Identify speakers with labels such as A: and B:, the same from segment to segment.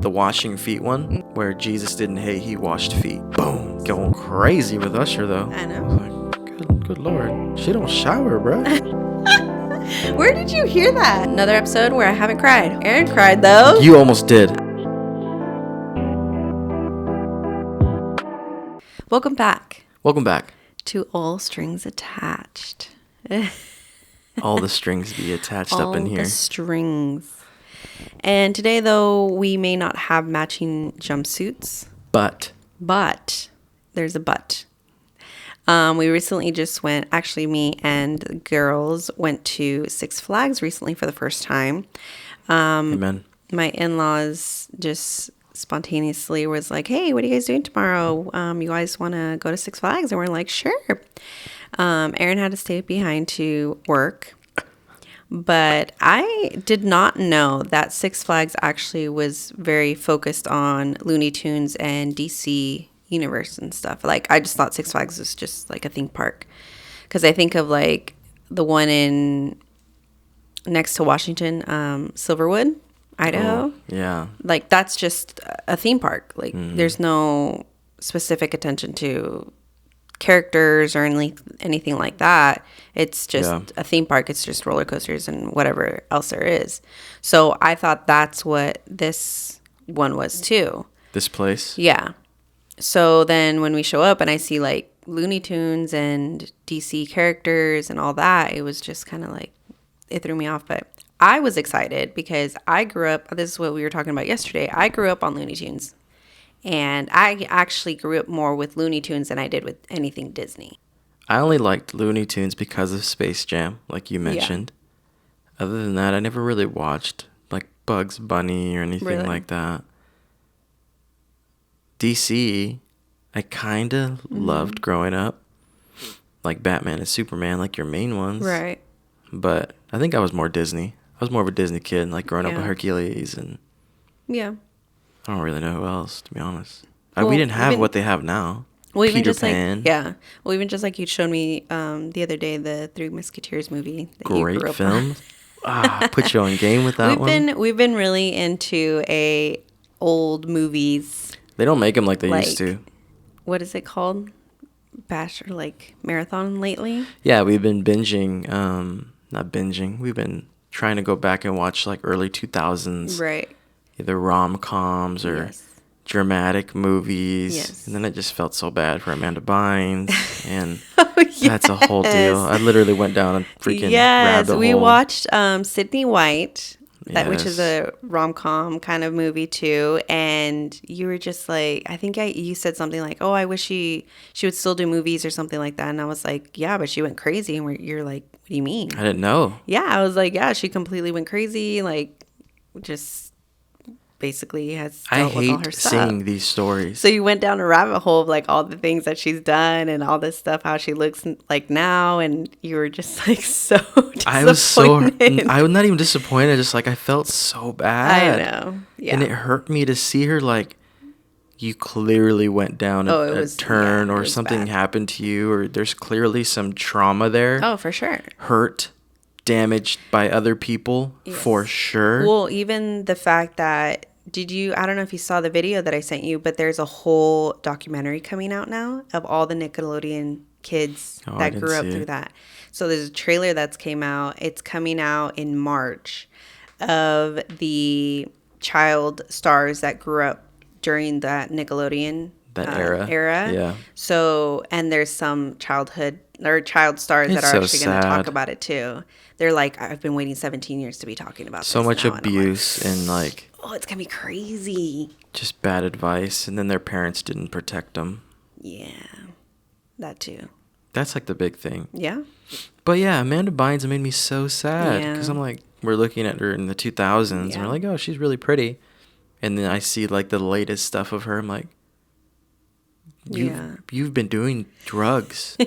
A: the washing feet one, where Jesus didn't hate, he washed feet. Boom. Going crazy with Usher, though.
B: I know.
A: I was like, good Lord. She don't shower, bro.
B: Where did you hear that? Another episode where I haven't cried. Aaron cried, though.
A: You almost did.
B: Welcome back
A: Welcome back.
B: to All Strings Attached.
A: All the strings be attached up in here.
B: All the strings. And today, though, we may not have matching jumpsuits.
A: But
B: There's a but. We recently just went, actually me and the girls went to Six Flags recently for the first time.
A: amen.
B: My in-laws just spontaneously was like, hey, what are you guys doing tomorrow? You guys want to go to Six Flags? And we're like, sure. Aaron had to stay behind to work. But I did not know that Six Flags actually was very focused on Looney Tunes and DC universe and stuff. Like, I just thought Six Flags was just like a theme park. Because I think of like the one in next to Washington, Silverwood, Idaho.
A: Oh, yeah.
B: Like, that's just a theme park. Like, there's no specific attention to characters or anything like that. It's just a theme park. It's just roller coasters and whatever else there is. So I thought that's what this one was too.
A: This place?
B: Yeah. So then when we show up and I see like Looney Tunes and DC characters and all that, it was just kind of like, it threw me off. But I was excited because I grew up, this is what we were talking about yesterday. I grew up on Looney Tunes. And I actually grew up more with Looney Tunes than I did with anything Disney.
A: I only liked Looney Tunes because of Space Jam, like you mentioned. Yeah. Other than that, I never really watched like Bugs Bunny or anything like that. DC, I kind of loved growing up. Like Batman and Superman, like your main ones.
B: Right.
A: But I think I was more Disney. I was more of a Disney kid, like growing up with Hercules and...
B: Yeah.
A: I don't really know who else, to be honest. We didn't have what they have now.
B: Well,
A: Peter Pan.
B: Well, even just like you showed me the other day, the Three Musketeers movie. That
A: Great
B: you grew up
A: film. Put you on game with that one.
B: We've been really into old movies.
A: They don't make them like they used to.
B: What is it called? Bash or like marathon lately?
A: Yeah, we've been binging. Not binging. We've been trying to go back and watch like early 2000s.
B: Right.
A: Either rom-coms or dramatic movies. And then it just felt so bad for Amanda Bynes. And that's a whole deal. I literally went down a freaking rabbit hole.
B: We watched Sydney White, which is a rom-com kind of movie too. And you were just like, I think you said something like, oh, I wish she would still do movies or something like that. And I was like, yeah, but she went crazy. And you're like, what do you mean?
A: I didn't know.
B: Yeah, I was like, yeah, she completely went crazy. Like, just... basically has dealt with all her stuff.
A: Seeing these stories.
B: So you went down a rabbit hole of like all the things that she's done and all this stuff, how she looks like now, and you were just like so disappointed.
A: I was not even disappointed, just like I felt so bad.
B: I know. Yeah.
A: And it hurt me to see her like you clearly went down a turn or something happened to you, or there's clearly some trauma there.
B: Oh, for sure.
A: Hurt. Damaged by other people, for sure.
B: Well, even the fact that, I don't know if you saw the video that I sent you, but there's a whole documentary coming out now of all the Nickelodeon kids that grew up through that. So there's a trailer that's came out. It's coming out in March of the child stars that grew up during that Nickelodeon era. Yeah. So, and there's some child stars that are actually going to talk about it too. They're like, I've been waiting 17 years to be talking about
A: so
B: this
A: much
B: now.
A: abuse and like...
B: Oh, it's going to be crazy.
A: Just bad advice. And then their parents didn't protect them.
B: Yeah. That too.
A: That's like the big thing.
B: Yeah.
A: But yeah, Amanda Bynes made me so sad. Because I'm like, we're looking at her in the 2000s. And we're like, oh, she's really pretty. And then I see like the latest stuff of her. I'm like, you've been doing drugs.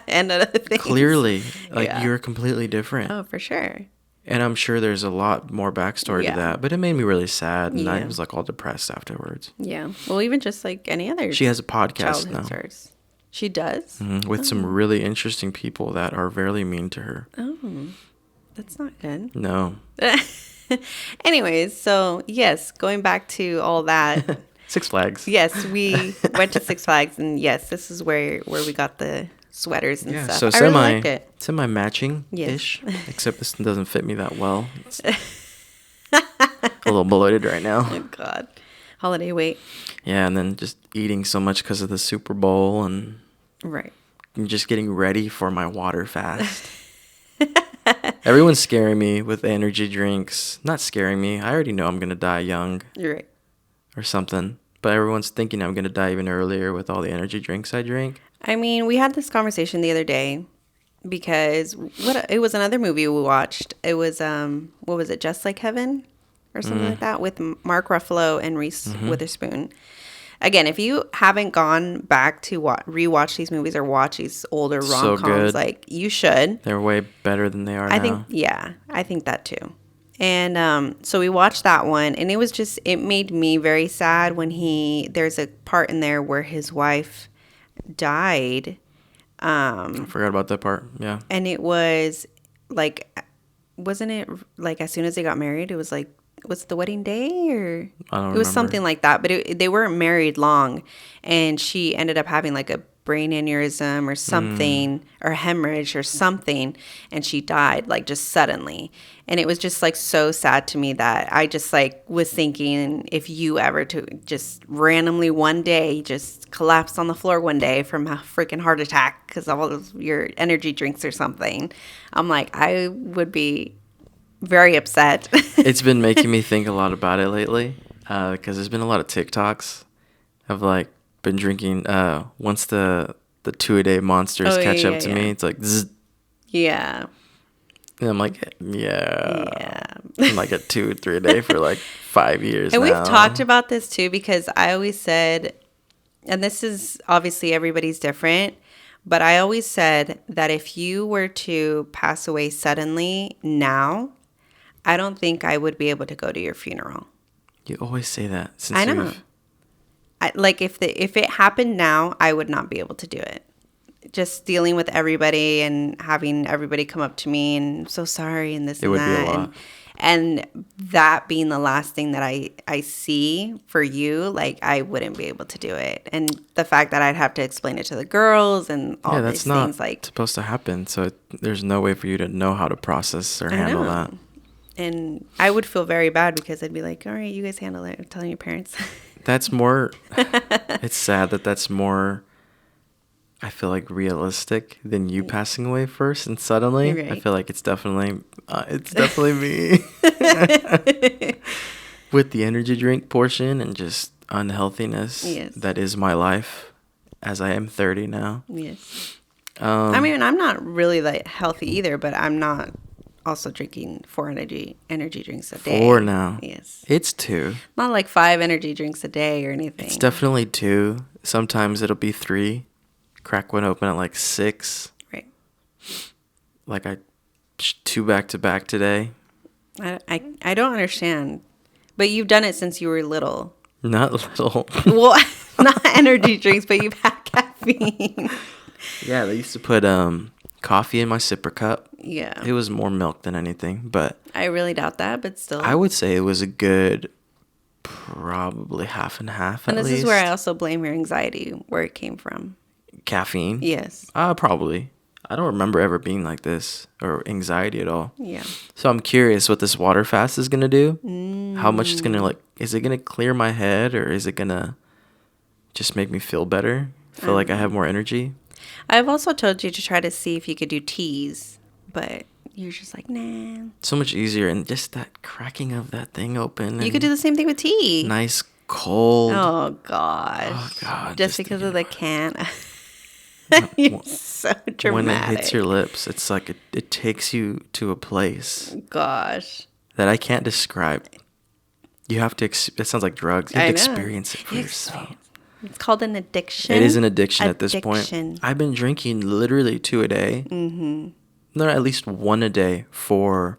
B: And other things.
A: Clearly. Like, you're completely different.
B: Oh, for sure.
A: And I'm sure there's a lot more backstory to that. But it made me really sad. And I was like all depressed afterwards.
B: Yeah. Well, even just like any other.
A: She has a podcast now.
B: Stars. She does?
A: Mm-hmm. With some really interesting people that are very mean to her.
B: Oh. That's not good.
A: No.
B: Anyways, so yes, going back to all that.
A: Six Flags.
B: Yes, we went to Six Flags, and yes, this is where we got the sweaters and stuff.
A: So
B: I really liked it.
A: Semi matching-ish, except this doesn't fit me that well. It's a little bloated right now.
B: Oh, God. Holiday weight.
A: Yeah, and then just eating so much because of the Super Bowl and
B: right.
A: just getting ready for my water fast. Everyone's scaring me with energy drinks. Not scaring me. I already know I'm going to die young.
B: You're right.
A: Or something. But everyone's thinking I'm going to die even earlier with all the energy drinks I drink.
B: I mean, we had this conversation the other day because it was another movie we watched. It was, what was it, Just Like Heaven? Or something like that with Mark Ruffalo and Reese Witherspoon. Again, if you haven't gone back to rewatch these movies or watch these older rom-coms, like, you should.
A: They're way better than they are now.
B: I think that too. And so we watched that one, and it made me very sad when there's a part in there where his wife died.
A: I forgot about that part, yeah.
B: And it was, like, wasn't it, like, as soon as they got married, it was, like, was it the wedding day or
A: I don't remember.
B: It was something like that, but they weren't married long, and she ended up having like a brain aneurysm or something or hemorrhage or something, and she died like just suddenly. And it was just like so sad to me that I just like was thinking, if you ever to just randomly one day just collapse on the floor one day from a freaking heart attack because of all of your energy drinks or something, I'm like, I would be very upset.
A: It's been making me think a lot about it lately because there's been a lot of TikToks of like been drinking once the 2-a-day monsters catch up to me, it's like zzz.
B: Yeah.
A: And I'm like, I'm like at 2-3 a day for like 5 years
B: and
A: now.
B: We've talked about this too, because I always said, and this is obviously everybody's different, but I always said that if you were to pass away suddenly now, I don't think I would be able to go to your funeral.
A: You always say that. Since
B: I know. Like if it happened now, I would not be able to do it. Just dealing with everybody and having everybody come up to me and I'm so sorry and this and that. It would be a lot. And that being the last thing that I see for you, like I wouldn't be able to do it. And the fact that I'd have to explain it to the girls and all these things,
A: that's
B: like
A: not supposed to happen. So there's no way for you to know how to process or handle that.
B: And I would feel very bad because I'd be like, all right, you guys handle it. I'm telling your parents.
A: That's more, it's sad that that's more, I feel like, realistic than you passing away first and suddenly. Right. I feel like it's definitely me. With the energy drink portion and just unhealthiness. Yes. That is my life as I am 30 now.
B: Yes. I mean, I'm not really like healthy either, but I'm not also drinking 4 energy drinks a day.
A: 4 now.
B: Yes.
A: It's 2.
B: Not like 5 energy drinks a day or anything.
A: It's definitely 2. Sometimes it'll be 3. Crack one open at like 6.
B: Right.
A: Like 2 back to back today.
B: I don't understand. But you've done it since you were little.
A: Not little.
B: Well, not energy drinks, but you've had caffeine.
A: Yeah, they used to put coffee in my sipper cup.
B: Yeah.
A: It was more milk than anything, but
B: I really doubt that, but still.
A: I would say it was a good probably half and half at least.
B: And this is where I also blame your anxiety, where it came from. Caffeine?
A: Yes. Probably. I don't remember ever being like this or anxiety at all.
B: Yeah.
A: So I'm curious what this water fast is going to do. How much it's going to like, is it going to clear my head or is it going to just make me feel better? Feel like I have more energy?
B: I've also told you to try to see if you could do teas, but you're just like, nah.
A: So much easier. And just that cracking of that thing open.
B: You could do the same thing with tea.
A: Nice, cold.
B: Oh, gosh.
A: Oh, God.
B: Just because of the can. You're so dramatic.
A: When it hits your lips, it's like it takes you to a place.
B: Gosh.
A: That I can't describe. You have to, it sounds like drugs. You have to experience it for yourself.
B: It's called an addiction.
A: It is an addiction at this point. I've been drinking literally 2 a day. Mm-hmm. No, at least 1 a day for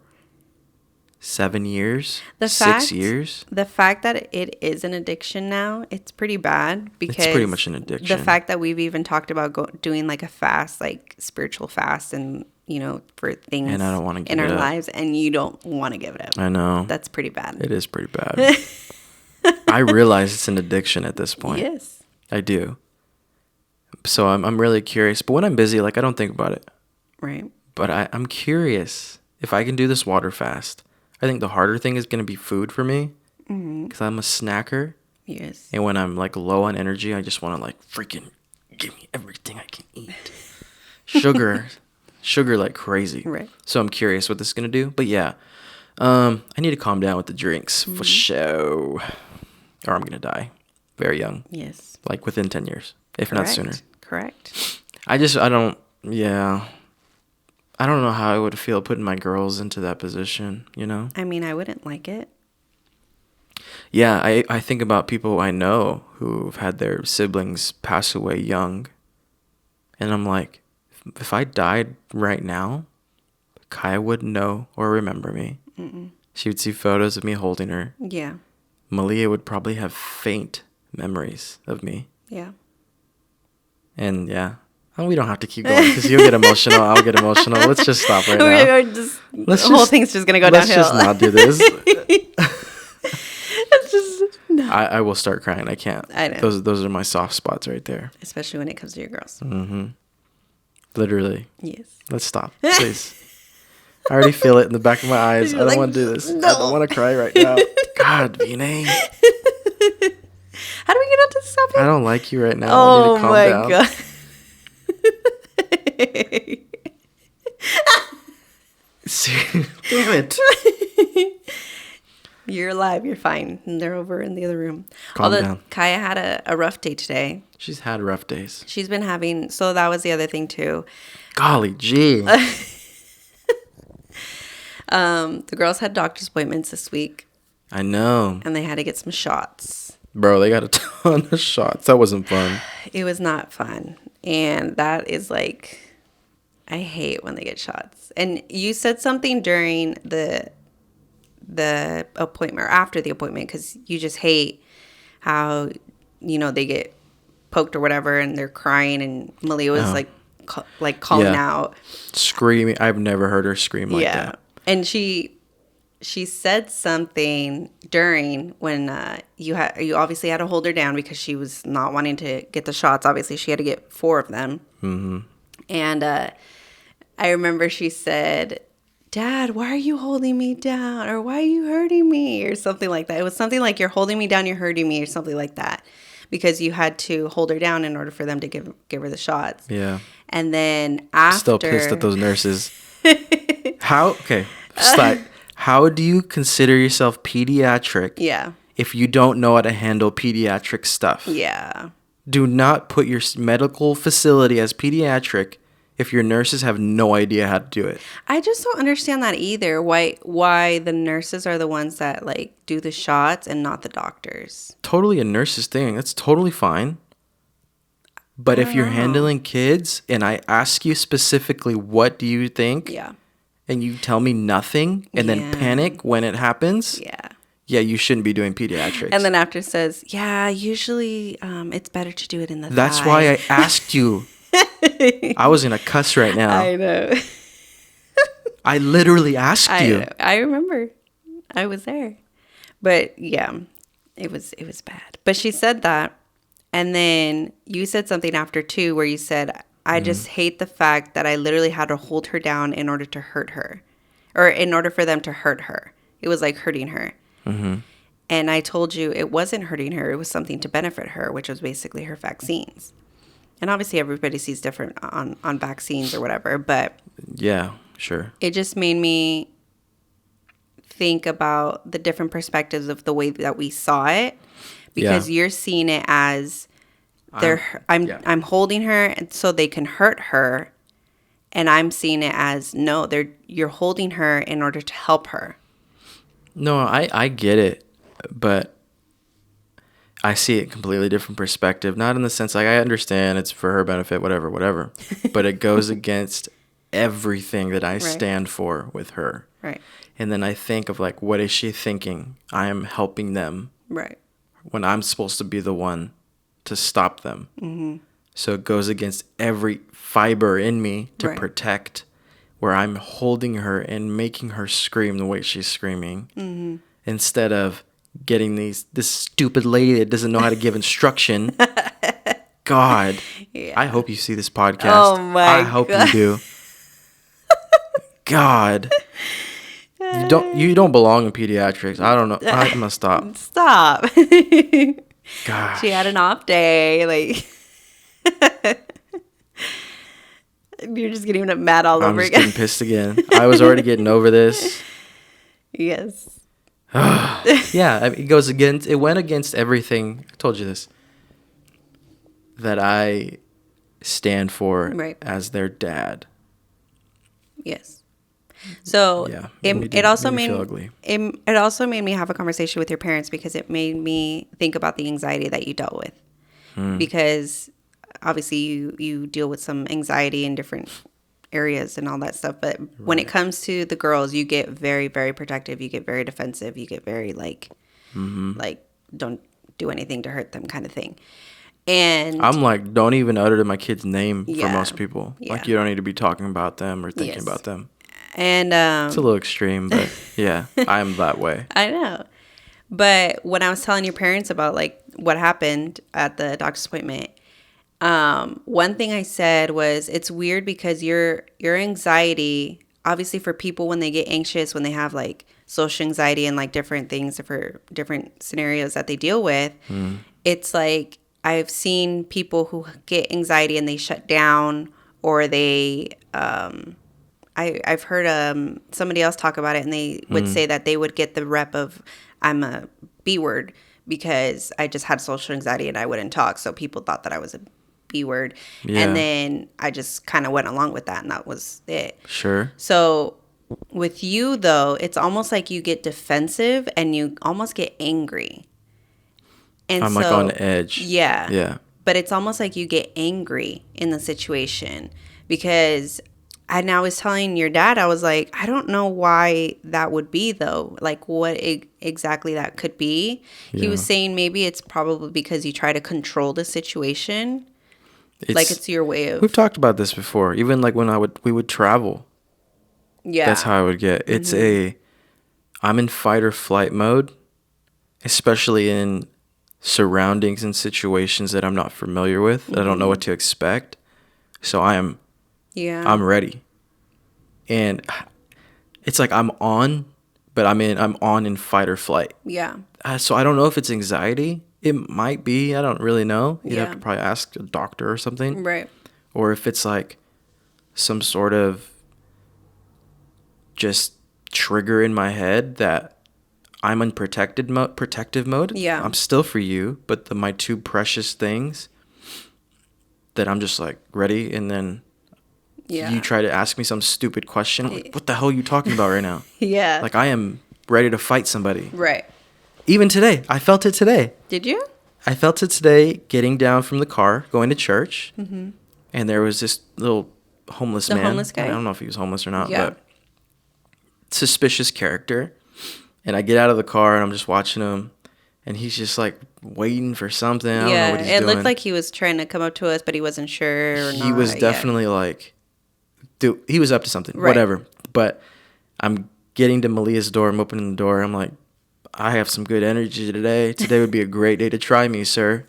A: 7 years, 6 years.
B: The fact that it is an addiction now, it's pretty bad because
A: it's pretty much an addiction.
B: The fact that we've even talked about doing like a fast, like spiritual fast, and for things
A: and I don't want to
B: in our lives, and you don't want to give it up.
A: I know.
B: That's pretty bad.
A: It is pretty bad. I realize it's an addiction at this point.
B: Yes.
A: I do. So I'm really curious. But when I'm busy, like, I don't think about it.
B: Right.
A: But I'm curious if I can do this water fast. I think the harder thing is going to be food for me. Because I'm a snacker.
B: Yes.
A: And when I'm, like, low on energy, I just want to, like, freaking give me everything I can eat. Sugar like crazy.
B: Right.
A: So I'm curious what this is going to do. But yeah, I need to calm down with the drinks for show. Or I'm going to die very young.
B: Yes.
A: Like within 10 years, if not sooner.
B: Correct.
A: I don't know how I would feel putting my girls into that position,
B: I mean, I wouldn't like it.
A: Yeah, I think about people I know who've had their siblings pass away young. And I'm like, if I died right now, Kaya wouldn't know or remember me. Mm-mm. She would see photos of me holding her.
B: Yeah.
A: Malia would probably have faint memories of me.
B: Yeah.
A: And yeah. We don't have to keep going because you'll get emotional. I'll get emotional. Let's just stop right now.
B: The whole thing's just going to go downhill.
A: Let's just not do this.
B: It's just, no.
A: I will start crying. I can't.
B: I know.
A: Those are my soft spots right there.
B: Especially when it comes to your girls.
A: Mm-hmm. Literally.
B: Yes.
A: Let's stop, please. I already feel it in the back of my eyes. I don't want to do this. No. I don't want to cry right now. God, Bynes.
B: How do we get on to this topic?
A: I don't like you right now.
B: Oh,
A: I need to calm
B: my
A: down.
B: God.
A: Damn it.
B: You're alive. You're fine. And they're over in the other room.
A: Calm down.
B: Kaya had a rough day today.
A: She's had rough days.
B: She's been having... So that was the other thing, too.
A: Golly gee.
B: The girls had doctor's appointments this week.
A: I know.
B: And they had to get some shots.
A: Bro, they got a ton of shots. That wasn't fun.
B: It was not fun. And that is like... I hate when they get shots. And you said something during the appointment or after the appointment, because you just hate how, they get poked or whatever and they're crying, and Malia was like calling out.
A: Screaming. I've never heard her scream like that.
B: And she said something during when you obviously had to hold her down because she was not wanting to get the shots. Obviously, she had to get 4 of them. Mm-hmm. And I remember she said, "Dad, why are you holding me down?" Or "Why are you hurting me?" Or something like that. It was something like, "You're holding me down, you're hurting me," or something like that. Because you had to hold her down in order for them to give her the shots. Yeah. And then after...
A: Still pissed at those nurses. How do you consider yourself pediatric? Yeah. If you don't know how to handle pediatric stuff? Yeah. Do not put your medical facility as pediatric if your nurses have no idea how to do it.
B: I just don't understand that either. Why the nurses are the ones that do the shots and not the doctors.
A: Totally a nurse's thing. That's totally fine. But if you're handling kids and I ask you specifically, what do you think? Yeah. And you tell me nothing and then panic when it happens. Yeah. Yeah, you shouldn't be doing pediatrics.
B: And then after says, yeah, usually it's better to do it in the
A: That's
B: thigh.
A: why I asked you. I was going to cuss right now.
B: I know.
A: I literally asked you.
B: I remember. I was there. But yeah, it was bad. But she said that. And then you said something after too where you said, I just hate the fact that I literally had to hold her down in order to hurt her. Or in order for them to hurt her. It was like hurting her. Mm-hmm. And I told you it wasn't hurting her. It was something to benefit her, which was basically her vaccines. And obviously everybody sees different on vaccines or whatever, but...
A: Yeah, sure.
B: It just made me think about the different perspectives of the way that we saw it. Because you're seeing it as... I'm holding her and so they can hurt her. And I'm seeing it as, no, you're holding her in order to help her.
A: No, I get it. But... I see it completely different perspective. Not in the sense, I understand it's for her benefit, whatever. But it goes against everything that I stand for with her. Right. And then I think of what is she thinking? I am helping them. Right. When I'm supposed to be the one to stop them. Mm-hmm. So it goes against every fiber in me to protect where I'm holding her and making her scream the way she's screaming instead of getting this stupid lady that doesn't know how to give instruction. God, I hope you see this podcast.
B: Oh my
A: I hope you do. God, you don't belong in pediatrics. I don't know. I'm gonna stop.
B: Stop.
A: Gosh.
B: She had an off day. Like, you're just getting mad all over again.
A: I'm just getting pissed again. I was already getting over this.
B: Yes.
A: Yeah, I mean, it went against everything. I told you this. That I stand for as their dad.
B: Yes. So
A: yeah,
B: it also made me have a conversation with your parents because it made me think about the anxiety that you dealt with. Because obviously you deal with some anxiety in different areas and all that stuff, but when it comes to the girls, you get very, very protective, you get very defensive, you get very like don't do anything to hurt them kind of thing. And
A: I'm like, don't even utter my kid's name for most people. Like, you don't need to be talking about them or thinking about them.
B: And
A: it's a little extreme, but yeah, I'm that way.
B: I know. But when I was telling your parents about like what happened at the doctor's appointment, one thing I said was it's weird because your anxiety, obviously for people when they get anxious, when they have like social anxiety and like different things for different scenarios that they deal with, it's like I've seen people who get anxiety and they shut down, or they I've heard somebody else talk about it, and they would say that they would get the rep of I'm a B word because I just had social anxiety and I wouldn't talk, so people thought that I was a B word. And then I just kind of went along with that, and that was it.
A: Sure.
B: So with you though, it's almost like you get defensive and you almost get angry. And
A: I'm like on edge.
B: Yeah.
A: Yeah.
B: But it's almost like you get angry in the situation because I was telling your dad, I was like, I don't know why that would be though. Like what exactly that could be. Yeah. He was saying maybe it's probably because you try to control the situation. It's your way of.
A: We've talked about this before. Even like when we would travel. Yeah. That's how I would get. It's I'm in fight or flight mode, especially in surroundings and situations that I'm not familiar with. I don't know what to expect. So I'm ready. And it's like I'm on, but I'm on in fight or flight.
B: Yeah.
A: So I don't know if it's anxiety. It might be. I don't really know. You'd have to probably ask a doctor or something.
B: Right.
A: Or if it's like some sort of just trigger in my head that I'm in protective mode.
B: Yeah.
A: I'm still for you, but my two precious things that I'm just like ready, and then you try to ask me some stupid question. I'm like, what the hell are you talking about right now?
B: Yeah.
A: Like I am ready to fight somebody.
B: Right.
A: Even today. I felt it today.
B: Did you?
A: I felt it today getting down from the car, going to church, and there was this little homeless man.
B: Homeless guy?
A: I don't know if he was homeless or not, but suspicious character. And I get out of the car and I'm just watching him, and he's just like waiting for something. I don't know what he's doing.
B: It looked like he was trying to come up to us, but he wasn't sure or not.
A: He was definitely like, dude, he was up to something, whatever. But I'm getting to Malia's door. I'm opening the door. I'm like, I have some good energy today. Today would be a great day to try me, sir.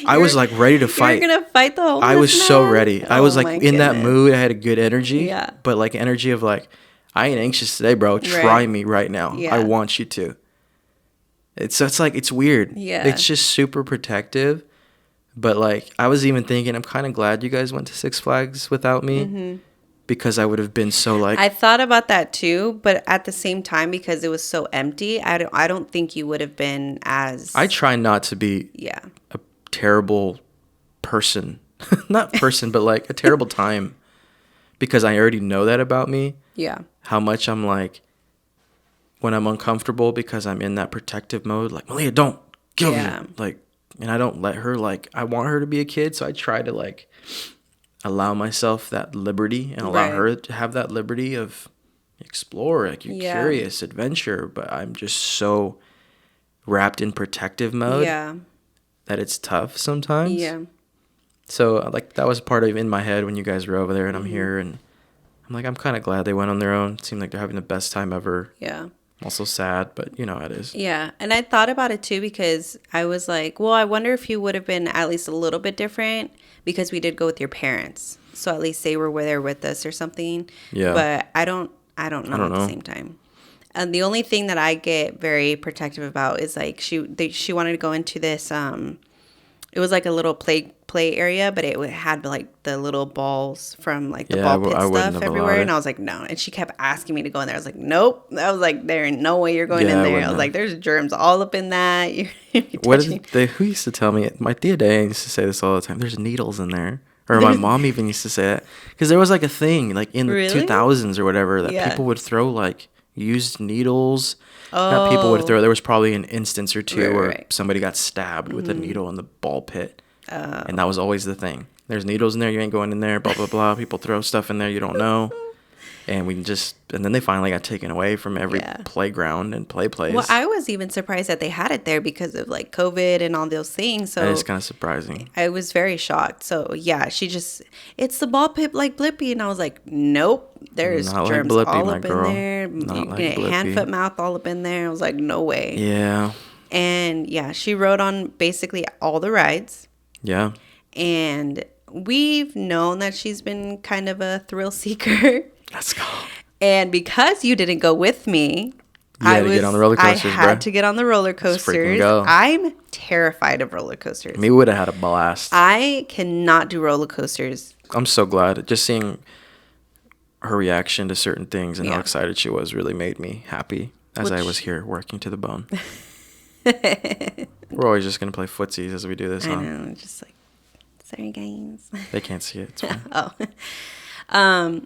A: I was like ready to fight.
B: You're going to fight the homeless
A: I was
B: man?
A: so ready. I was like in that mood. I had a good energy.
B: Yeah.
A: But like energy of like, I ain't anxious today, bro. Try me right now. Yeah. I want you to. It's like, it's weird.
B: Yeah.
A: It's just super protective. But like, I was even thinking, I'm kind of glad you guys went to Six Flags without me. Because I would have been so like.
B: I thought about that too, but at the same time, because it was so empty, I don't think you would have been as.
A: I try not to be a terrible person. Not person, but like a terrible time. Because I already know that about me.
B: Yeah.
A: How much I'm like, when I'm uncomfortable because I'm in that protective mode, like, Malia, don't get over here. Like, and I don't let her, like, I want her to be a kid. So I try to like allow myself that liberty and allow her to have that liberty of explore, like you're curious, adventure. But I'm just so wrapped in protective mode that it's tough sometimes.
B: Yeah.
A: So like that was part of in my head when you guys were over there, and I'm here, and I'm like, I'm kind of glad they went on their own. It seemed like they're having the best time ever.
B: Yeah.
A: Also sad, but you know how it is.
B: Yeah. And I thought about it too because I was like, well, I wonder if you would have been at least a little bit different because we did go with your parents. So at least they were there with us or something.
A: Yeah.
B: But I don't know at the same time. And the only thing that I get very protective about is like she wanted to go into this it was like a little play area, but it had like the little balls from like the ball pit stuff everywhere. And I was like, no. And she kept asking me to go in there. I was like, nope. I was like, there ain't no way you're going in there. I was like, there's germs all up in that.
A: Who used to tell me? My Tia Day used to say this all the time. There's needles in there. Or my mom even used to say that. Because there was like a thing like in the 2000s or whatever that people would throw like used needles. That people would throw. There was probably an instance or two where somebody got stabbed with a needle in the ball pit. And that was always the thing. There's needles in there. You ain't going in there. Blah, blah, blah. People throw stuff in there you don't know. And then they finally got taken away from every playground and place.
B: Well, I was even surprised that they had it there because of like COVID and all those things. So
A: that is kind of surprising.
B: I was very shocked. So yeah, it's the ball pit like Blippi. And I was like, nope, there's
A: Not
B: germs
A: like Blippi,
B: all up in there.
A: Not like
B: get hand, foot, mouth all up in there. I was like, no way.
A: Yeah.
B: And yeah, she rode on basically all the rides.
A: Yeah.
B: And we've known that she's been kind of a thrill seeker.
A: Let's go.
B: And because you didn't go with me,
A: I had to get on the roller coasters,
B: I had to get on the roller coasters.
A: Go.
B: I'm terrified of roller coasters.
A: We would have had a blast.
B: I cannot do roller coasters.
A: I'm so glad. Just seeing her reaction to certain things and how excited she was really made me happy as I was here working to the bone. We're always just going to play footsies as we do this, huh?
B: I know. Just like, sorry, guys.
A: They can't see it. It's fine.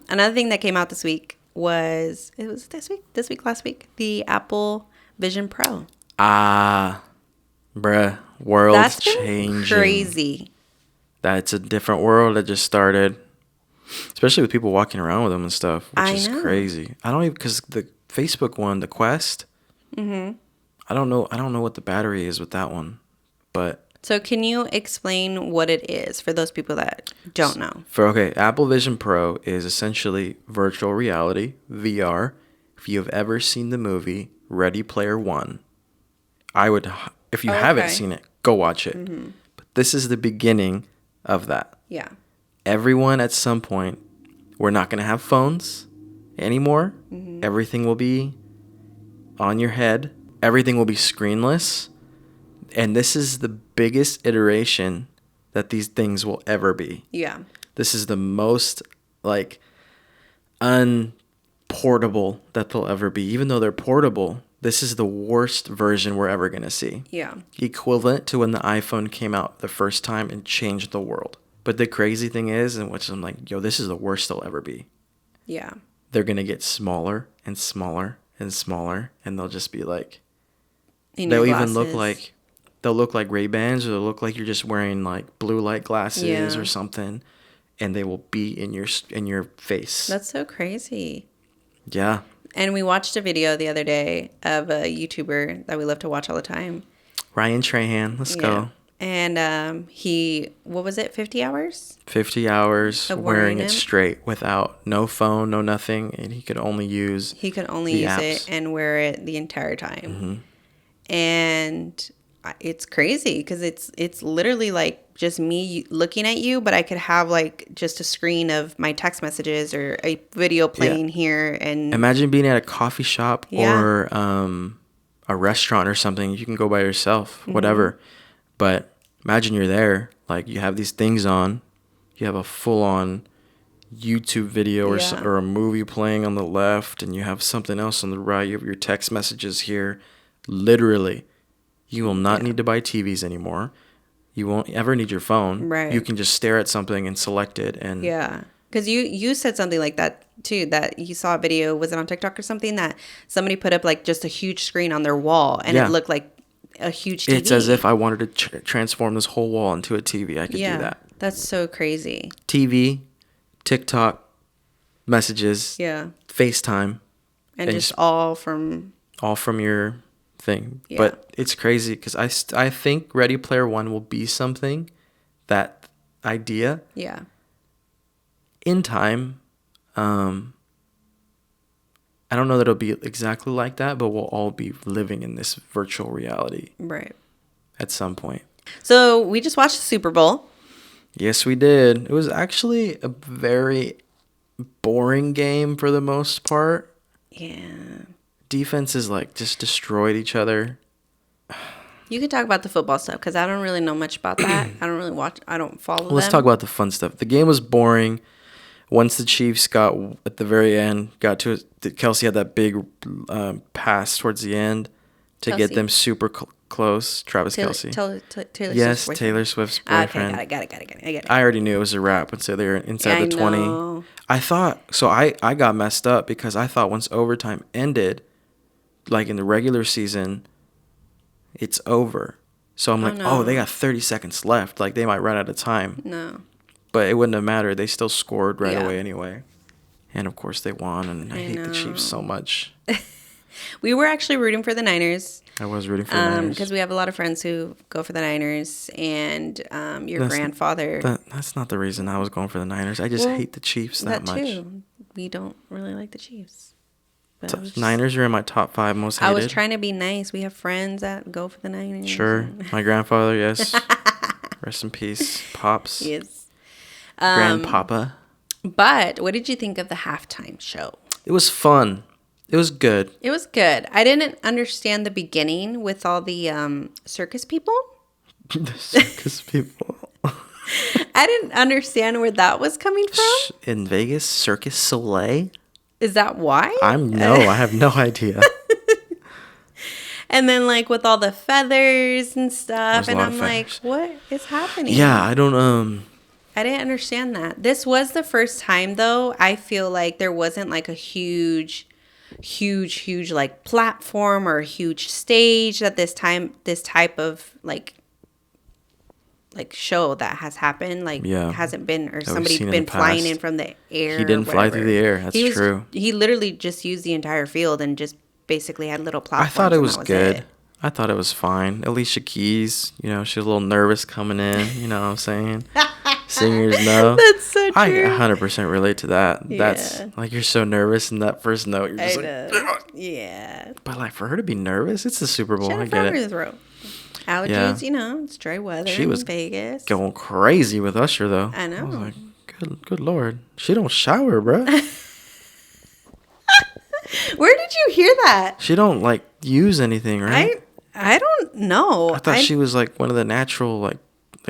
B: Another thing that came out this week was last week, the Apple Vision Pro.
A: World
B: That's
A: changing.
B: Crazy.
A: That's a different world that just started, especially with people walking around with them and stuff, which is crazy. I don't even, because the Facebook one, the Quest, I don't know what the battery is with that one, but.
B: So can you explain what it is for those people that don't know?
A: Apple Vision Pro is essentially virtual reality, VR. If you have ever seen the movie Ready Player One, if you haven't seen it, go watch it. Mm-hmm. But this is the beginning of that.
B: Yeah.
A: Everyone at some point, we're not going to have phones anymore. Mm-hmm. Everything will be on your head. Everything will be screenless. And this is the biggest iteration that these things will ever be.
B: Yeah.
A: This is the most, like, unportable that they'll ever be. Even though they're portable, this is the worst version we're ever going to see.
B: Yeah.
A: Equivalent to when the iPhone came out the first time and changed the world. But the crazy thing is, and which I'm like, this is the worst they'll ever be.
B: Yeah.
A: They're going to get smaller and smaller and smaller, and they'll just be like, they'll look like Ray-Bans, or they'll look like you're just wearing like blue light glasses or something, and they will be in your face.
B: That's so crazy.
A: Yeah.
B: And we watched a video the other day of a YouTuber that we love to watch all the time.
A: Ryan Trahan. Let's go.
B: And he, what was it, 50 hours?
A: 50 hours wearing it straight without no phone, no nothing, and he could only use
B: it and wear it the entire time. Mm-hmm. And it's crazy because it's literally like just me looking at you, but I could have like just a screen of my text messages or a video playing here. And
A: imagine being at a coffee shop or a restaurant or something. You can go by yourself, whatever. But imagine you're there, like you have these things on, you have a full-on YouTube video or a movie playing on the left, and you have something else on the right. You have your text messages here. Literally, you will not need to buy TVs anymore. You won't ever need your phone.
B: Right.
A: You can just stare at something and select it. And
B: because you said something like that too, that you saw a video, was it on TikTok or something, that somebody put up like just a huge screen on their wall, and it looked like a huge TV.
A: It's as if I wanted to transform this whole wall into a TV. I could do that.
B: That's so crazy.
A: TV, TikTok, messages, FaceTime,
B: and just all from
A: your thing. Yeah. But it's crazy because I think Ready Player One will be something, that idea.
B: Yeah.
A: In time, I don't know that it'll be exactly like that, but we'll all be living in this virtual reality.
B: Right.
A: At some point.
B: So we just watched the Super Bowl.
A: Yes, we did. It was actually a very boring game for the most part.
B: Yeah.
A: Defenses like just destroyed each other.
B: You could talk about the football stuff because I don't really know much about that. I don't really watch. I don't follow.
A: Let's talk about the fun stuff. The game was boring. Once the Chiefs got at the very end, got to it, Kelsey had that big pass towards the end to get them super close. Travis Kelce. Taylor Swift's boyfriend.
B: Okay, got it.
A: I already knew it was a wrap, and so they were inside the 20.
B: Know.
A: I thought so. I got messed up because I thought once overtime ended, like in the regular season, it's over. So I'm like, oh, they got 30 seconds left. Like they might run out of time.
B: No.
A: But it wouldn't have mattered. They still scored right away anyway. And, of course, they won, and I hate the Chiefs so much.
B: We were actually rooting for the Niners.
A: I was rooting for the Niners.
B: Because we have a lot of friends who go for the Niners, and your grandfather...
A: That's not the reason I was going for the Niners. I just hate the Chiefs that much.
B: Too. We don't really like the Chiefs.
A: Niners are in my top 5 most hated.
B: I was trying to be nice. We have friends that go for the Niners.
A: Sure. My grandfather, yes. Rest in peace. Pops.
B: Yes.
A: Grandpapa.
B: But what did you think of the halftime show?
A: It was fun. It was good.
B: It was good. I didn't understand the beginning with all the circus people.
A: The circus people.
B: I didn't understand where that was coming from.
A: In Vegas, Circus Soleil?
B: Is that why?
A: I have no idea.
B: And then like with all the feathers and stuff, and I'm like, what is happening?
A: Yeah, I don't
B: I didn't understand that. This was the first time, though, I feel like there wasn't like a huge like platform or a huge stage at this type of like show that has happened. Like hasn't been, or somebody's been flying in from the air.
A: He didn't fly through the air. That's true.
B: He literally just used the entire field and just basically had little platforms.
A: I thought it was good. I thought it was fine. Alicia Keys, she was a little nervous coming in. You know what I'm saying? Singers know.
B: That's so true.
A: I 100% relate to that. Yeah. That's like you're so nervous in that first note. You're just
B: yeah.
A: But like for her to be nervous, it's the Super Bowl. I get it.
B: Throat. Allergies, it's dry weather. She was in Vegas.
A: Going crazy with Usher though.
B: I know.
A: I was like, good Lord, she don't shower, bro.
B: Where did you hear that?
A: She don't like use anything, right?
B: I don't know.
A: I thought she was like one of the natural like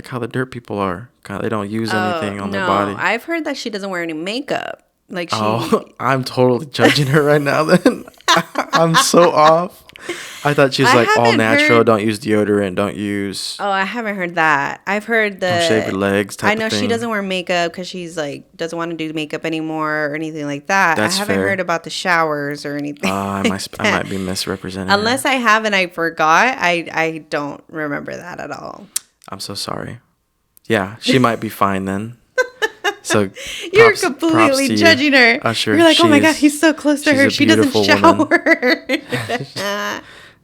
A: how the dirt people are. They don't use anything on their body.
B: I've heard that she doesn't wear any makeup. Like
A: I'm totally judging her right now. Then I'm so off. I thought she was like all natural. Don't use deodorant. Don't use.
B: Oh, I haven't heard that. I've heard the.
A: Don't shave your legs.
B: I know she doesn't wear makeup because she's like doesn't want to do makeup anymore or anything like that. I haven't heard about the showers or anything.
A: I might be misrepresenting.
B: Unless I have and I forgot, I don't remember that at all.
A: I'm so sorry. Yeah, she might be fine then. So
B: you're completely judging her.
A: Usher,
B: you're like, oh my God, he's so close to her. She doesn't shower.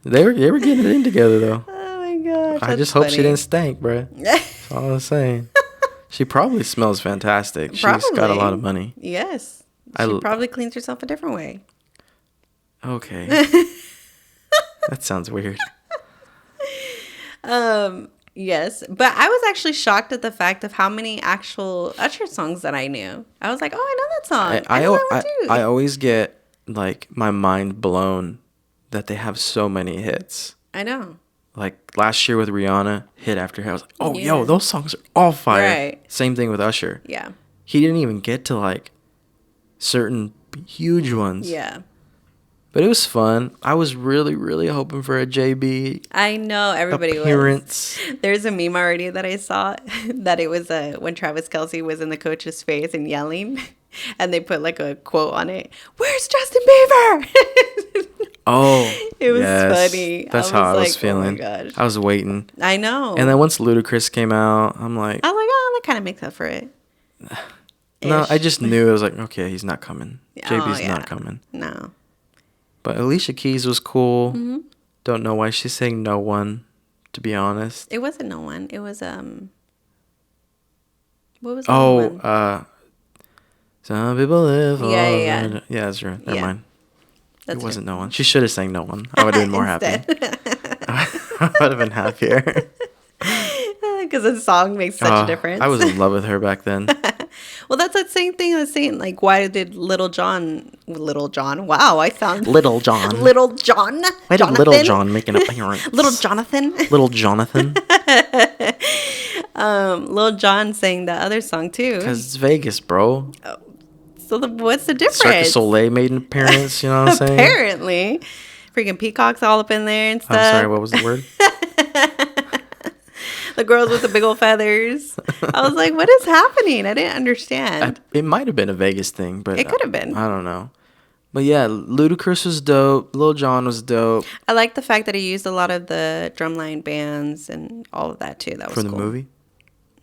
A: They were getting it in together though.
B: Oh my gosh.
A: I just hope she didn't stink, bro. That's all I'm saying. She probably smells fantastic. She's got a lot of money.
B: Yes. She probably cleans herself a different way.
A: Okay. That sounds weird.
B: Yes, but I was actually shocked at the fact of how many actual Usher songs that I knew. I was like, oh, I know that song. I know that one too.
A: I always get like my mind blown that they have so many hits.
B: I know.
A: Like last year with Rihanna, hit after hit. I was like, oh, yo, those songs are all fire.
B: Right.
A: Same thing with Usher.
B: Yeah.
A: He didn't even get to like certain huge ones.
B: Yeah.
A: But it was fun. I was really, really hoping for a JB.
B: I know everybody
A: appearance.
B: Was. There's a meme already that I saw that it was when Travis Kelce was in the coach's face and yelling, and they put like a quote on it. Where's Justin Bieber?
A: Oh,
B: it was funny.
A: That's how I was feeling.
B: Oh my gosh.
A: I was waiting.
B: I know.
A: And then once Ludacris came out, I was like,
B: oh, that kind of makes up for it.
A: No, I just knew. It was like, okay, he's not coming. JB's not coming.
B: No.
A: But Alicia Keys was cool. Mm-hmm. Don't know why she's saying no one, to be honest.
B: It wasn't no one. It was, what was the one?
A: Some people live.
B: Yeah.
A: Yeah, that's true. Never mind.
B: That's
A: it wasn't No One. She should have sang No One. I would have been more happy. I would have been happier.
B: Because the song makes such a difference.
A: I was in love with her back then.
B: Well, that's that same thing I was saying. Like, why did Little John? Wow, I sound
A: Little John. Why did Little John make an appearance?
B: Little Jonathan.
A: Little Jonathan.
B: Little John sang that other song too.
A: Because it's Vegas, bro.
B: Oh. So what's the difference?
A: Cirque du Soleil made an appearance. You know what I'm saying?
B: Apparently, freaking peacocks all up in there and stuff.
A: I'm sorry. What was the word?
B: The girls with the big old feathers. I was like, what is happening? I didn't understand.
A: It might have been a Vegas thing, but
B: it could have been.
A: I don't know. But yeah, Ludacris was dope. Lil Jon was dope.
B: I like the fact that he used a lot of the drumline bands and all of that too. That was
A: from the
B: cool.
A: movie.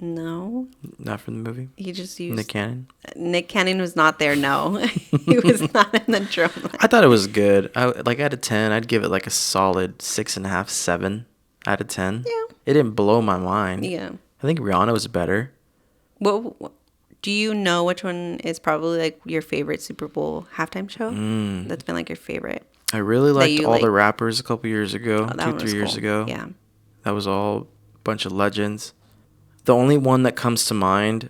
B: No,
A: not from the movie.
B: He just used
A: Nick Cannon.
B: Nick Cannon was not there. No, he was not in the drumline.
A: I thought it was good. Out of 10, I'd give it like a solid 6.5, 7 out of 10.
B: Yeah.
A: It didn't blow my mind.
B: Yeah.
A: I think Rihanna was better.
B: What do you know which one is probably like your favorite Super Bowl halftime show? That's been like your favorite.
A: I really liked all the rappers a couple years ago, 2-3 years ago.
B: Yeah.
A: That was all a bunch of legends. The only one that comes to mind,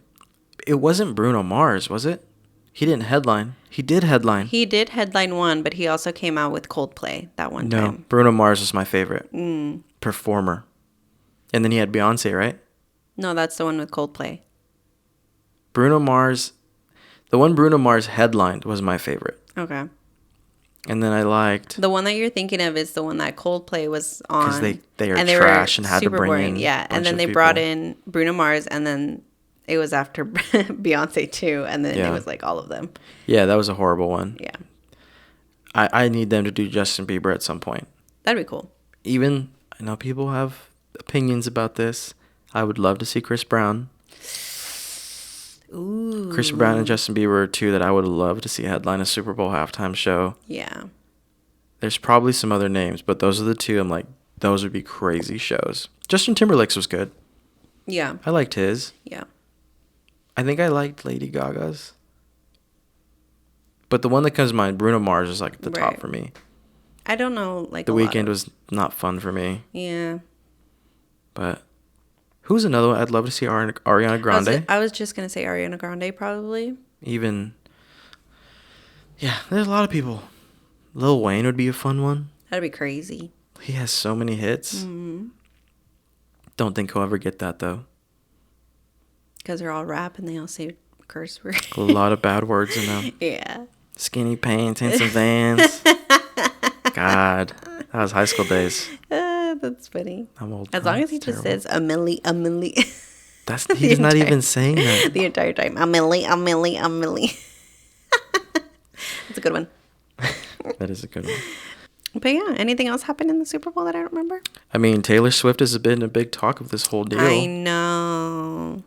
A: it wasn't Bruno Mars, was it? He didn't headline. He did headline.
B: He did headline one, but he also came out with Coldplay that one time.
A: No, Bruno Mars was my favorite performer. And then he had Beyonce, right?
B: No, that's the one with Coldplay.
A: Bruno Mars, the one Bruno Mars headlined was my favorite.
B: Okay.
A: And then I liked...
B: The one that you're thinking of is the one that Coldplay was on.
A: Because they are trash and had to bring in
B: Yeah, and then they brought in Bruno Mars, and then it was after Beyonce too, and then it was like all of them.
A: Yeah, that was a horrible one.
B: Yeah.
A: I need them to do Justin Bieber at some point.
B: That'd be cool.
A: Even, I know people have opinions about this. I would love to see Chris Brown.
B: Ooh.
A: Chris Brown and Justin Bieber are two that I would love to see headline a Super Bowl halftime show.
B: Yeah.
A: There's probably some other names, but those are the two. I'm like, those would be crazy shows. Justin Timberlake's was good.
B: Yeah.
A: I liked his.
B: Yeah.
A: I think I liked Lady Gaga's. But the one that comes to mind, Bruno Mars, is like at the top for me.
B: I don't know, like
A: The Weeknd was not fun for me.
B: Yeah.
A: But who's another one I'd love to see? Ariana Grande.
B: I was just gonna say Ariana Grande probably.
A: Even. Yeah, there's a lot of people. Lil Wayne would be a fun one.
B: That'd be crazy.
A: He has so many hits. Mm-hmm. Don't think he'll ever get that though.
B: Because they're all rap and they all say curse words.
A: A lot of bad words in them.
B: Yeah.
A: Skinny pants and some Vans. God, that was high stuff
B: That's funny.
A: I'm old.
B: As long as he just says a milli.
A: He's not even saying that
B: the entire time. A milli. That's a good one.
A: That is a good one.
B: But yeah, anything else happened in the Super Bowl that I don't remember?
A: I mean, Taylor Swift has been a big talk of this whole deal.
B: I know.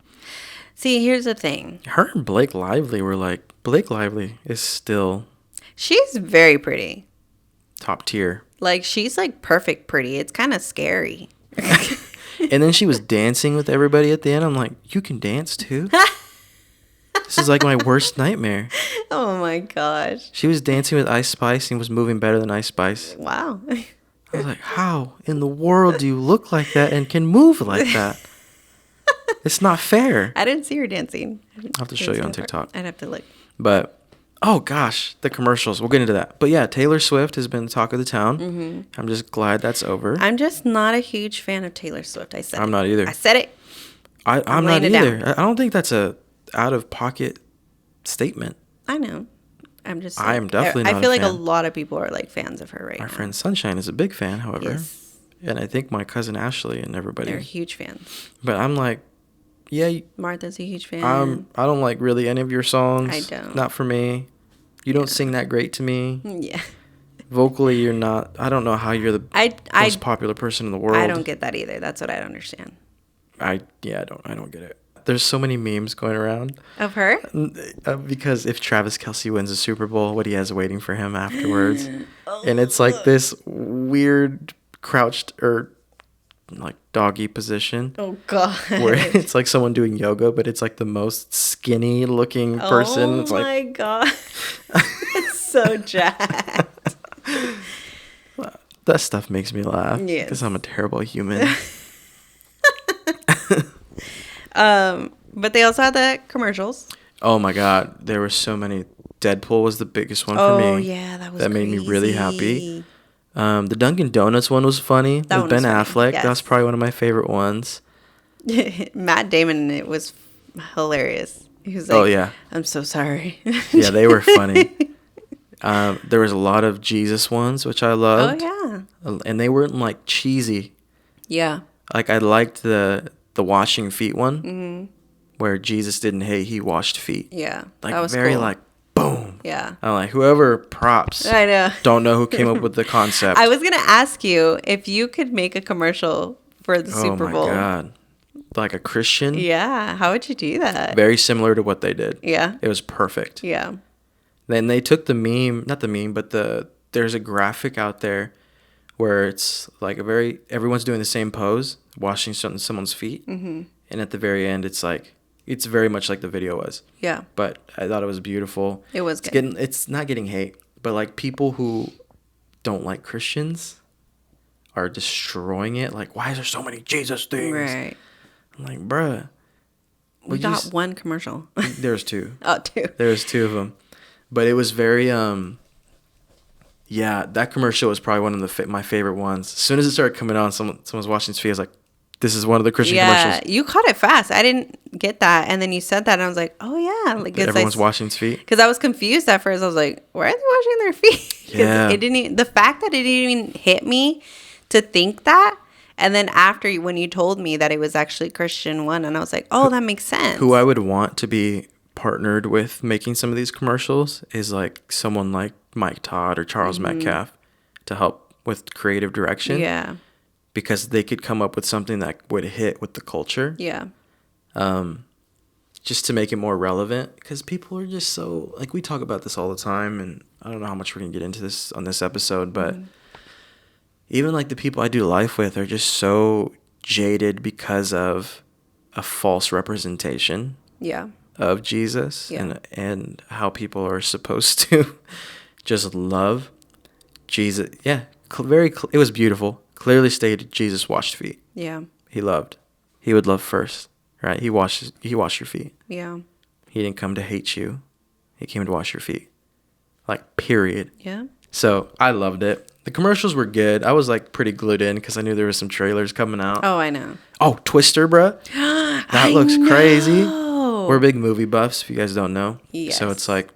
B: See, here's the thing.
A: Her and Blake Lively were like, Blake Lively is still...
B: She's very pretty.
A: Top tier.
B: Like, she's like perfect pretty. It's kind of scary.
A: And then she was dancing with everybody at the end. I'm like, you can dance too? This is like my worst nightmare.
B: Oh my gosh.
A: She was dancing with Ice Spice and was moving better than Ice Spice.
B: Wow.
A: I was like, how in the world do you look like that and can move like that? It's not fair.
B: I didn't see her dancing.
A: I'll have to show you on TikTok.
B: I'd have to look.
A: But, oh gosh, the commercials. We'll get into that. But yeah, Taylor Swift has been the talk of the town. Mm-hmm. I'm just glad that's over.
B: I'm just not a huge fan of Taylor Swift. I said
A: I'm not either.
B: I said it.
A: I'm not either. I don't think that's a out-of-pocket statement.
B: I know. I'm just.
A: I am definitely not
B: I feel like
A: fan.
B: a lot of people are like fans of her right now.
A: My friend Sunshine is a big fan, however.
B: Yes.
A: And I think my cousin Ashley and everybody.
B: They're huge fans.
A: But I'm like, yeah.
B: Martha's a huge fan.
A: I don't like really any of your songs.
B: I don't.
A: Not for me. You don't sing that great to me.
B: Yeah.
A: Vocally, you're not. I don't know how you're the most popular person in the world.
B: I don't get that either. That's what I don't understand.
A: I don't get it. There's so many memes going around
B: of her
A: because if Travis Kelce wins the Super Bowl, what he has waiting for him afterwards, and it's like this weird crouched or like doggy position.
B: Oh God.
A: Where it's like someone doing yoga, but it's like the most skinny looking person. It's
B: my God. It's so jacked.
A: That stuff makes me laugh.
B: Yes.
A: Because I'm a terrible human.
B: But they also had the commercials.
A: Oh my God. There were so many. Deadpool was the biggest one for me.
B: Oh yeah, that was
A: That
B: crazy.
A: made me really happy. The Dunkin' Donuts one was funny. With Ben Affleck. Yes. That was probably one of my favorite ones.
B: Matt Damon, it was hilarious. He was like,
A: oh yeah,
B: I'm so sorry.
A: Yeah, they were funny. There was a lot of Jesus ones, which I loved.
B: Oh
A: yeah. And they weren't like cheesy.
B: Yeah.
A: Like I liked the washing feet one, where Jesus didn't hate, he washed feet.
B: Yeah,
A: like
B: that was
A: very
B: cool.
A: Like boom.
B: Yeah.
A: I'm like, whoever props.
B: I know.
A: Don't know who came up with the concept.
B: I was gonna ask you if you could make a commercial for the Super Bowl.
A: Oh my God. Like a Christian.
B: Yeah. How would you do that?
A: Very similar to what they did.
B: Yeah.
A: It was perfect.
B: Yeah.
A: Then they took the meme, not the meme, but there's a graphic out there where it's like everyone's doing the same pose, washing someone's feet. Mm-hmm. And at the very end, it's very much like the video was.
B: Yeah.
A: But I thought it was beautiful.
B: It was good.
A: It's not getting hate, but like people who don't like Christians are destroying it. Like, why is there so many Jesus things?
B: Right.
A: I'm like, bruh.
B: We got one commercial.
A: There's two.
B: Oh, two.
A: There's two of them. But it was very, yeah, that commercial was probably one of my favorite ones. As soon as it started coming on, someone's watching his feed, I was like, this is one of the Christian commercials.
B: Yeah, you caught it fast. I didn't get that. And then you said that, and I was like, oh, yeah. Like,
A: everyone's washing his feet?
B: Because I was confused at first. I was like, why are they washing their feet?
A: Yeah.
B: The fact that it didn't even hit me to think that. And then after, when you told me that it was actually Christian one, and I was like, oh, that makes sense.
A: Who I would want to be partnered with making some of these commercials is like someone like Mike Todd or Charles Metcalf to help with creative direction.
B: Yeah.
A: Because they could come up with something that would hit with the culture.
B: Yeah.
A: Just to make it more relevant. Because people are just so, like, we talk about this all the time, and I don't know how much we're going to get into this on this episode, but even like the people I do life with are just so jaded because of a false representation. Yeah. Of Jesus. Yeah. And how people are supposed to just love Jesus. Yeah. It was beautiful. Clearly stated Jesus washed feet. Yeah. He loved. He would love first, right? He washed your feet. Yeah. He didn't come to hate you. He came to wash your feet. Like, period. Yeah. So I loved it. The commercials were good. I was like pretty glued in because I knew there was some trailers coming out.
B: Oh, I know.
A: Oh, Twister, bruh. That looks crazy. We're big movie buffs, if you guys don't know. Yes. So it's like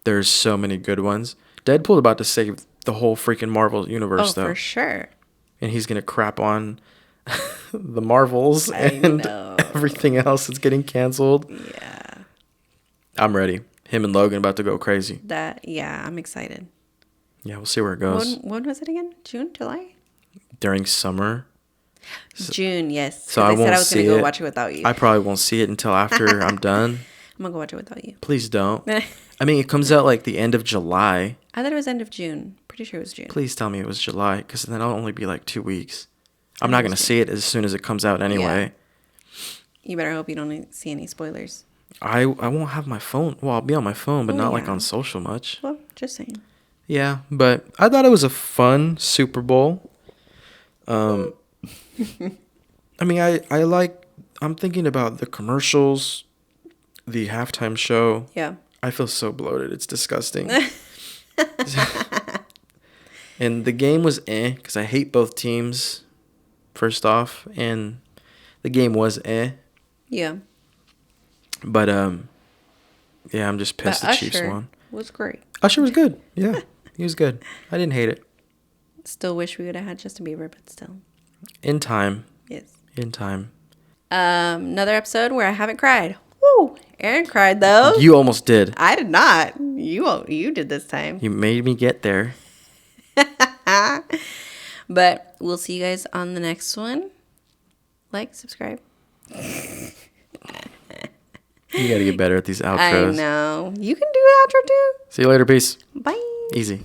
A: there's so many good ones. Deadpool about to save the whole freaking Marvel universe, though. Oh,
B: for sure.
A: And he's going to crap on the Marvels and everything else that's getting canceled. Yeah. I'm ready. Him and Logan about to go crazy.
B: Yeah, I'm excited.
A: Yeah, we'll see where it goes.
B: When was it again? June? July?
A: During summer.
B: June, yes.
A: So I said I was going to go
B: watch it without you.
A: I probably won't see it until after I'm done.
B: I'm going to go watch it without you.
A: Please don't. I mean, it comes out like the end of July.
B: I thought it was end of June. Pretty sure it was June.
A: Please tell me it was July, because then it'll only be like 2 weeks. I'm not going to see it as soon as it comes out anyway.
B: Yeah. You better hope you don't see any spoilers.
A: I won't have my phone. Well, I'll be on my phone, but not like on social much.
B: Well, just saying.
A: Yeah, but I thought it was a fun Super Bowl. I mean, I'm thinking about the commercials, the halftime show. Yeah. I feel so bloated. It's disgusting. And the game was because I hate both teams, first off. And the game was Yeah. But, yeah, I'm just pissed the Chiefs won.
B: Was great.
A: Usher was good. Yeah, he was good. I didn't hate it.
B: Still wish we would have had Justin Bieber, but still.
A: In time.
B: Yes.
A: In time.
B: Another episode where I haven't cried. Woo! Aaron cried, though.
A: You almost did.
B: I did not. You did this time.
A: You made me get there.
B: But we'll see you guys on the next one. Like, subscribe.
A: You gotta get better at these outros.
B: I know. You can do an outro too.
A: See you later. Peace.
B: Bye.
A: Easy.